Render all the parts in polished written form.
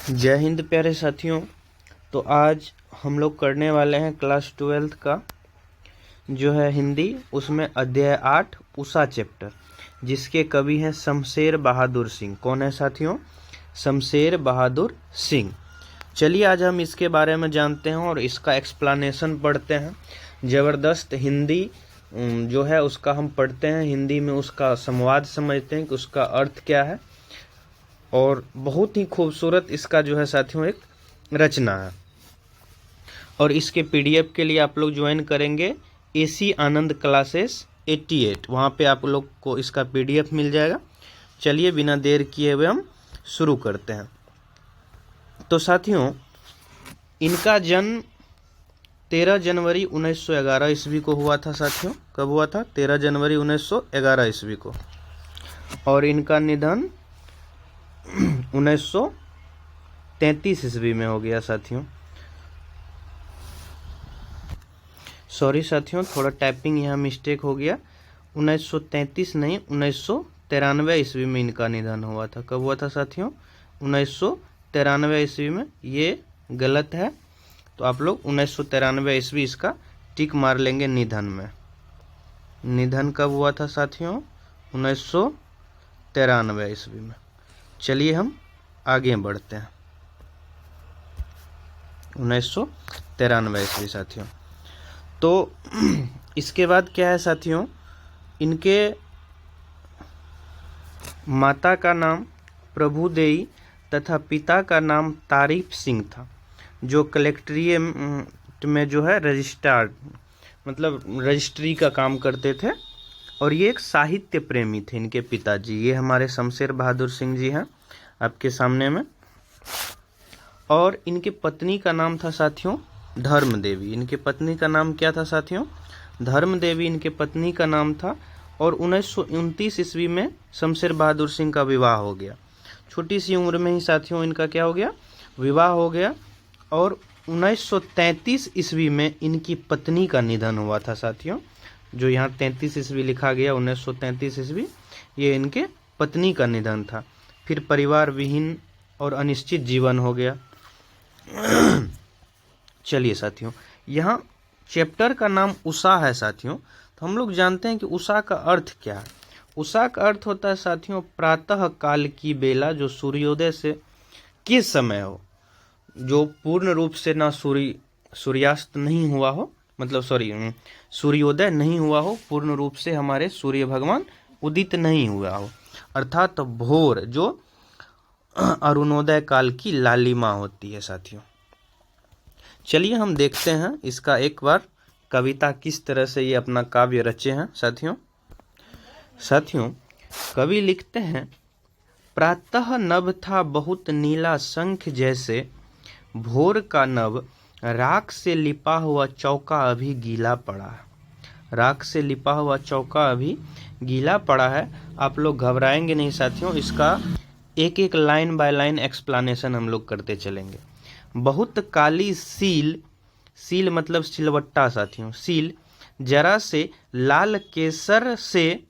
जय हिंद प्यारे साथियों। तो आज हम लोग करने वाले हैं क्लास 12th का जो है हिंदी, उसमें अध्याय 8 उषा चैप्टर, जिसके कवि हैं शमशेर बहादुर सिंह। कौन है साथियों? शमशेर बहादुर सिंह। चलिए आज हम इसके बारे में जानते हैं और इसका एक्सप्लेनेशन पढ़ते हैं। ज़बरदस्त हिंदी जो है उसका हम पढ़ते हैं, हिंदी में उसका संवाद समझते हैं कि उसका अर्थ क्या है, और बहुत ही खूबसूरत इसका जो है साथियों एक रचना है। और इसके पीडीएफ के लिए आप लोग ज्वाइन करेंगे एसी आनंद क्लासेस 88, वहाँ पे आप लोग को इसका पीडीएफ मिल जाएगा। चलिए बिना देर किए हुए हम शुरू करते हैं। तो साथियों, इनका जन्म 13 जनवरी 1911 ईस्वी को हुआ था। साथियों कब हुआ था? 13 जनवरी 1911 ईस्वी को। और इनका निधन 1933 ईस्वी में हो गया साथियों। सॉरी साथियों, थोड़ा टाइपिंग यहाँ मिस्टेक हो गया। 1933 नहीं, 1993 ईस्वी में इनका निधन हुआ था। कब हुआ था साथियों? 1993 ईस्वी में। ये गलत है, तो आप लोग 1993 ईस्वी इसका टिक मार लेंगे निधन में। निधन कब हुआ था साथियों? 1993 ईस्वी में। चलिए हम आगे बढ़ते हैं। 1993 ईस्वी साथियों। तो इसके बाद क्या है साथियों, इनके माता का नाम प्रभुदेई तथा पिता का नाम तारीफ सिंह था, जो कलेक्ट्रेट में जो है रजिस्ट्रार, मतलब रजिस्ट्री का काम करते थे। और ये एक साहित्य प्रेमी थे इनके पिताजी। ये हमारे शमशेर बहादुर सिंह जी हैं आपके सामने में। और इनके पत्नी का नाम था साथियों धर्म देवी। इनके पत्नी का नाम क्या था साथियों? धर्म देवी इनके पत्नी का नाम था। और 1929 ईस्वी में शमशेर बहादुर सिंह का विवाह हो गया। छोटी सी उम्र में ही साथियों इनका क्या हो गया? विवाह हो गया। और 1933 ईस्वी में इनकी पत्नी का निधन हुआ था साथियों। जो यहाँ 33 ईस्वी लिखा गया, 1933 ईस्वी, ये इनके पत्नी का निधन था। फिर परिवार विहीन और अनिश्चित जीवन हो गया। चलिए साथियों, यहाँ चैप्टर का नाम उषा है साथियों। तो हम लोग जानते हैं कि उषा का अर्थ क्या है। उषा का अर्थ होता है साथियों प्रातः काल की बेला, जो सूर्योदय से किस समय हो, जो पूर्ण रूप से ना सूर्यास्त नहीं हुआ हो, मतलब सूर्योदय नहीं हुआ हो, पूर्ण रूप से हमारे सूर्य भगवान उदित नहीं हुआ हो, अर्थात भोर, जो अरुणोदय काल की लालिमा होती है साथियों। चलिए हम देखते हैं इसका एक बार कविता किस तरह से ये अपना काव्य रचे हैं साथियों। कवि लिखते हैं, प्रातः नभ था बहुत नीला शंख जैसे, भोर का नभ राख से लिपा हुआ चौका अभी गीला पड़ा है। राख से लिपा हुआ चौका अभी गीला पड़ा है। आप लोग घबराएंगे नहीं साथियों, इसका एक एक लाइन बाय लाइन एक्सप्लेनेशन हम लोग करते चलेंगे। बहुत काली सील, सील मतलब सिलवट्टा साथियों, सील जरा से लाल केसर से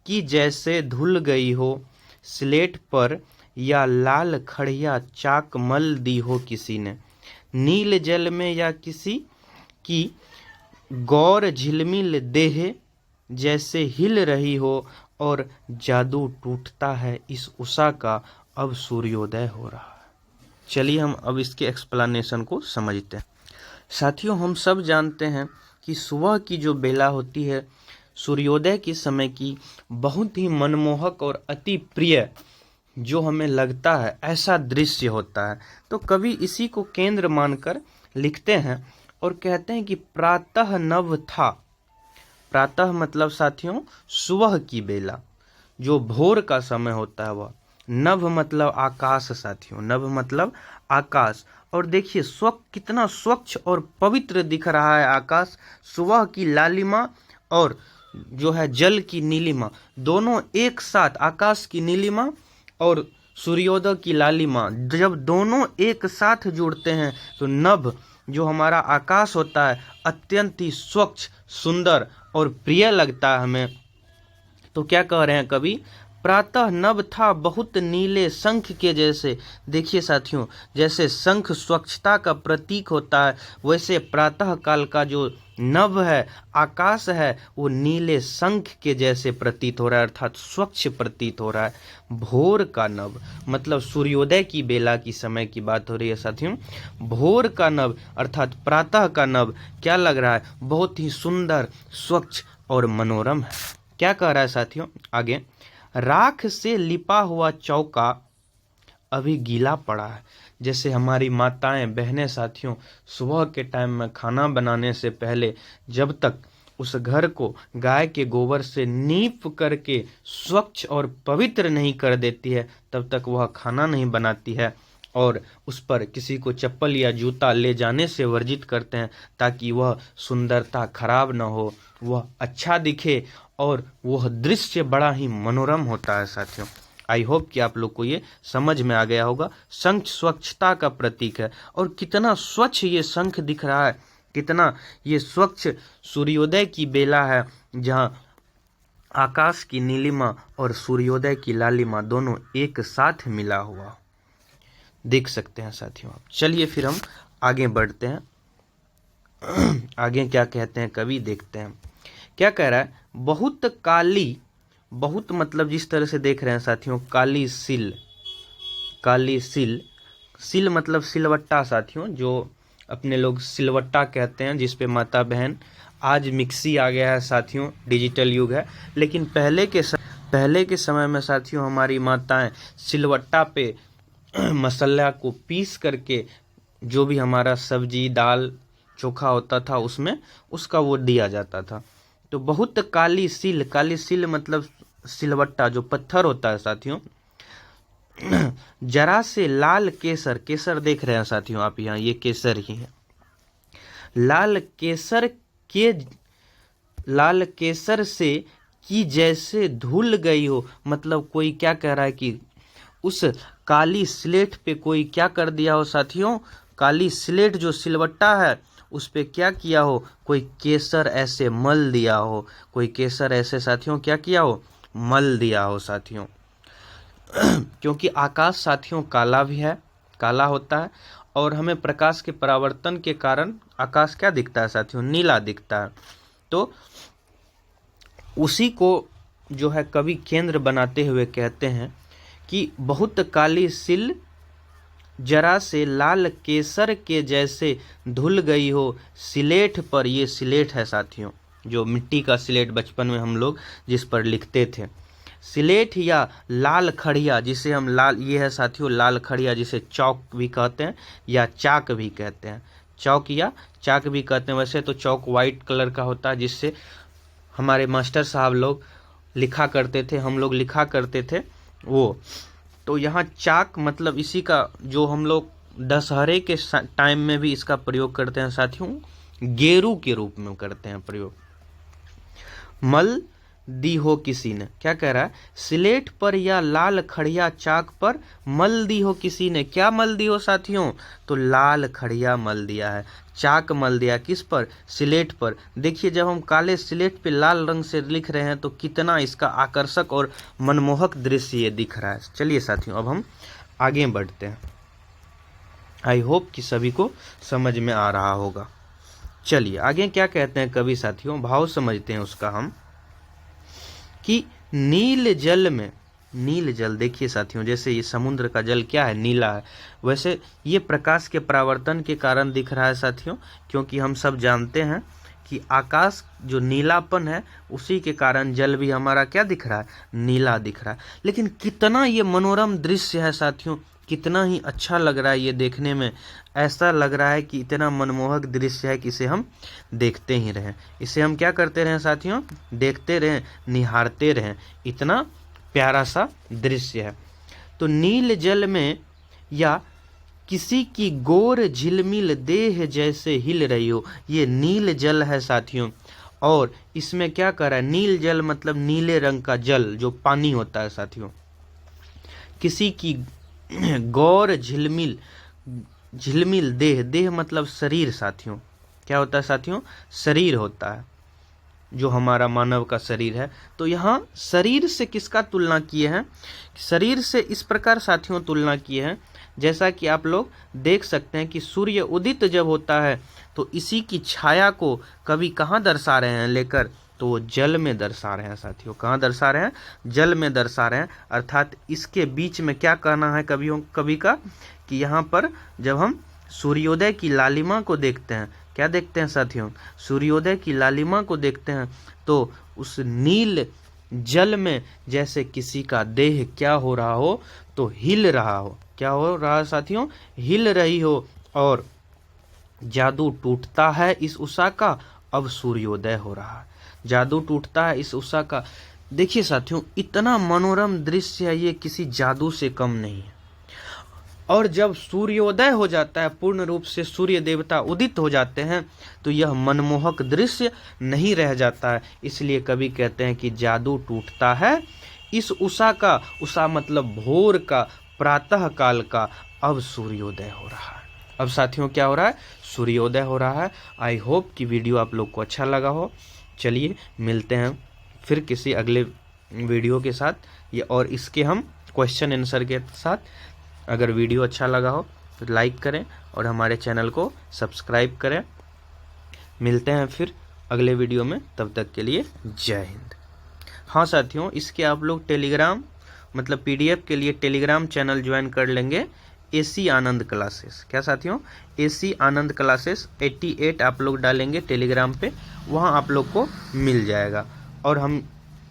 कि जैसे धुल गई हो स्लेट पर, या लाल खड़िया चाक मल दी हो किसी ने, नील जल में या किसी की गौर झिलमिल देह जैसे हिल रही हो, और जादू टूटता है इस उषा का, अब सूर्योदय हो रहा है। चलिए हम अब इसके एक्सप्लेनेशन को समझते हैं। साथियों हम सब जानते हैं कि सुबह की जो बेला होती है, सूर्योदय के समय की, बहुत ही मनमोहक और अति प्रिय जो हमें लगता है, ऐसा दृश्य होता है। तो कवि इसी को केंद्र मानकर लिखते हैं और कहते हैं कि प्रातः नभ था। प्रातः मतलब साथियों सुबह की बेला, जो भोर का समय होता है वह। नभ मतलब आकाश साथियों, नभ मतलब आकाश। और देखिए कितना स्वच्छ और पवित्र दिख रहा है आकाश। सुबह की लालिमा और जो है जल की नीलिमा, दोनों एक साथ, आकाश की नीलिमा और सूर्योदय की लालिमा, जब दोनों एक साथ जुड़ते हैं तो नभ जो हमारा आकाश होता है अत्यंत ही स्वच्छ, सुंदर और प्रिय लगता है हमें। तो क्या कह रहे हैं कवि? प्रातः नभ था बहुत नीले शंख के जैसे। देखिए साथियों, जैसे शंख स्वच्छता का प्रतीक होता है, वैसे प्रातः काल का जो नभ है, आकाश है, वो नीले शंख के जैसे प्रतीत हो रहा है, अर्थात स्वच्छ प्रतीत हो रहा है। भोर का नभ मतलब सूर्योदय की बेला की समय की बात हो रही है साथियों। भोर का नभ अर्थात प्रातः का नभ क्या लग रहा है, बहुत ही सुंदर, स्वच्छ और मनोरम है। क्या कह रहा है साथियों आगे, राख से लिपा हुआ चौका अभी गीला पड़ा है। जैसे हमारी माताएं बहनें साथियों सुबह के टाइम में खाना बनाने से पहले जब तक उस घर को गाय के गोबर से नीप करके स्वच्छ और पवित्र नहीं कर देती है, तब तक वह खाना नहीं बनाती है, और उस पर किसी को चप्पल या जूता ले जाने से वर्जित करते हैं, ताकि वह सुंदरता खराब न हो, वह अच्छा दिखे और वह दृश्य बड़ा ही मनोरम होता है साथियों। आई होप कि आप लोग को ये समझ में आ गया होगा। शंख स्वच्छता का प्रतीक है, और कितना स्वच्छ ये शंख दिख रहा है, कितना ये स्वच्छ सूर्योदय की बेला है, जहाँ आकाश की नीलिमा और सूर्योदय की लालिमा दोनों एक साथ मिला हुआ देख सकते हैं साथियों आप। चलिए फिर हम आगे बढ़ते हैं। आगे क्या कहते हैं कवि, देखते हैं क्या कह रहा है। बहुत काली, बहुत मतलब जिस तरह से देख रहे हैं साथियों, काली सिल, काली सिल, सिल मतलब सिलवट्टा साथियों, जो अपने लोग सिलवट्टा कहते हैं, जिस पे माता बहन, आज मिक्सी आ गया है साथियों, डिजिटल युग है, लेकिन पहले के समय में साथियों हमारी माताएं सिलवट्टा पे मसाला को पीस करके जो भी हमारा सब्जी दाल चोखा होता था उसमें उसका वो दिया जाता था। तो बहुत काली सिल, काली सिल मतलब सिलवट्टा जो पत्थर होता है साथियों। जरा से लाल केसर, केसर देख रहे हैं साथियों आप यहाँ, ये केसर ही है। लाल केसर के, लाल केसर से कि जैसे धुल गई हो, मतलब कोई क्या कह रहा है कि उस काली स्लेट पे कोई क्या कर दिया हो साथियों, काली स्लेट जो सिलवट्टा है उस पे क्या किया हो, कोई केसर ऐसे मल दिया हो, कोई केसर ऐसे साथियों क्या किया हो, मल दिया हो साथियों। क्योंकि आकाश साथियों काला भी है, काला होता है, और हमें प्रकाश के परावर्तन के कारण आकाश क्या दिखता है साथियों, नीला दिखता है। तो उसी को जो है कवि केंद्र बनाते हुए कहते हैं कि बहुत काली सिल जरा से लाल केसर के जैसे धुल गई हो सिलेट पर। ये सिलेट है साथियों, जो मिट्टी का सिलेट बचपन में हम लोग जिस पर लिखते थे, सिलेट या लाल खड़िया जिसे हम लाल, ये है साथियों लाल खड़िया, जिसे चौक भी कहते हैं या चाक भी कहते हैं, चौक या चाक भी कहते हैं। वैसे तो चौक वाइट कलर का होता है, जिससे हमारे मास्टर साहब लोग लिखा करते थे, हम लोग लिखा करते थे वो। तो यहाँ चाक मतलब इसी का, जो हम लोग दशहरे के टाइम में भी इसका प्रयोग करते हैं साथियों, गेरू के रूप में करते हैं प्रयोग। मल दी हो किसी ने, क्या कह रहा है, सिलेट पर या लाल खड़िया चाक पर मल दी हो किसी ने। क्या मल दी हो साथियों, तो लाल खड़िया मल दिया है, चाक मल दिया, किस पर, सिलेट पर। देखिए जब हम काले सिलेट पे लाल रंग से लिख रहे हैं तो कितना इसका आकर्षक और मनमोहक दृश्य ये दिख रहा है। चलिए साथियों अब हम आगे बढ़ते हैं। आई होप कि सभी को समझ में आ रहा होगा। चलिए आगे क्या कहते हैं कवि साथियों, भाव समझते हैं उसका हम, कि नील जल में, नील जल देखिए साथियों, जैसे ये समुद्र का जल क्या है, नीला है, वैसे ये प्रकाश के परावर्तन के कारण दिख रहा है साथियों। क्योंकि हम सब जानते हैं कि आकाश जो नीलापन है उसी के कारण जल भी हमारा क्या दिख रहा है, नीला दिख रहा है। लेकिन कितना ये मनोरम दृश्य है साथियों, कितना ही अच्छा लग रहा है ये देखने में, ऐसा लग रहा है कि इतना मनमोहक दृश्य है कि इसे हम देखते ही रहें, इसे हम क्या करते रहें साथियों, देखते रहें, निहारते रहें, इतना प्यारा सा दृश्य है। तो नील जल में या किसी की गोर झिलमिल देह जैसे हिल रही हो, ये नील जल है साथियों। और इसमें क्या कर रहा है, नील जल मतलब नीले रंग का जल जो पानी होता है साथियों। किसी की गौर झिलमिल, झिलमिल देह, देह मतलब शरीर साथियों, क्या होता है साथियों, शरीर होता है। जो हमारा मानव का शरीर है। तो यहाँ शरीर से किसका तुलना किए हैं? शरीर से इस प्रकार साथियों तुलना किए हैं, जैसा कि आप लोग देख सकते हैं कि सूर्य उदित जब होता है तो इसी की छाया को कभी कहाँ दर्शा रहे हैं लेकर, तो वो जल में दर्शा रहे हैं साथियों। कहाँ दर्शा रहे हैं? जल में दर्शा रहे हैं। अर्थात इसके बीच में क्या कहना है कभी का, कि यहाँ पर जब हम सूर्योदय की लालिमा को देखते हैं, क्या देखते हैं साथियों? सूर्योदय की लालिमा को देखते हैं तो उस नील जल में जैसे किसी का देह क्या हो रहा हो, तो हिल रहा हो। क्या हो रहा है साथियों? हिल रही हो, और जादू टूटता है इस उषा का, अब सूर्योदय हो रहा है। जादू टूटता है इस उषा का। देखिए साथियों, इतना मनोरम दृश्य है ये, किसी जादू से कम नहीं है। और जब सूर्योदय हो जाता है, पूर्ण रूप से सूर्य देवता उदित हो जाते हैं, तो यह मनमोहक दृश्य नहीं रह जाता है। इसलिए कवि कहते हैं कि जादू टूटता है इस उषा का। उषा मतलब भोर का, प्रातः काल का, अब सूर्योदय हो रहा है। अब साथियों क्या हो रहा है? सूर्योदय हो रहा है। आई होप कि वीडियो आप लोग को अच्छा लगा हो। चलिए मिलते हैं फिर किसी अगले वीडियो के साथ, ये और इसके हम क्वेश्चन आंसर के साथ। अगर वीडियो अच्छा लगा हो तो लाइक करें और हमारे चैनल को सब्सक्राइब करें। मिलते हैं फिर अगले वीडियो में, तब तक के लिए जय हिंद। हाँ साथियों, इसके आप लोग टेलीग्राम मतलब पीडीएफ के लिए टेलीग्राम चैनल ज्वाइन कर लेंगे, एसी आनंद क्लासेस। क्या साथियों? एसी आनंद क्लासेस 88 आप लोग डालेंगे टेलीग्राम पे, वहाँ आप लोग को मिल जाएगा। और हम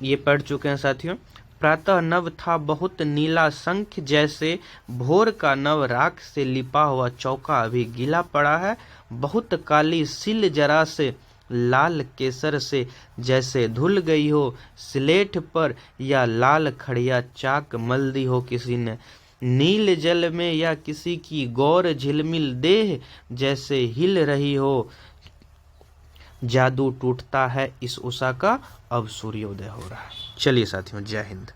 ये पढ़ चुके हैं साथियों, प्रातः नभ था बहुत नीला शंख जैसे, भोर का नव राख से लिपा हुआ चौका अभी गीला पड़ा है। बहुत काली सिल जरा से लाल केसर से, जैसे धुल गई हो स्लेट पर, या लाल खड़िया चाक मल दी हो किसी ने। नील जल में या किसी की गौर झिलमिल देह, जैसे हिल रही हो। जादू टूटता है इस उषा का, अब सूर्योदय हो रहा है। चलिए साथियों, जय हिंद।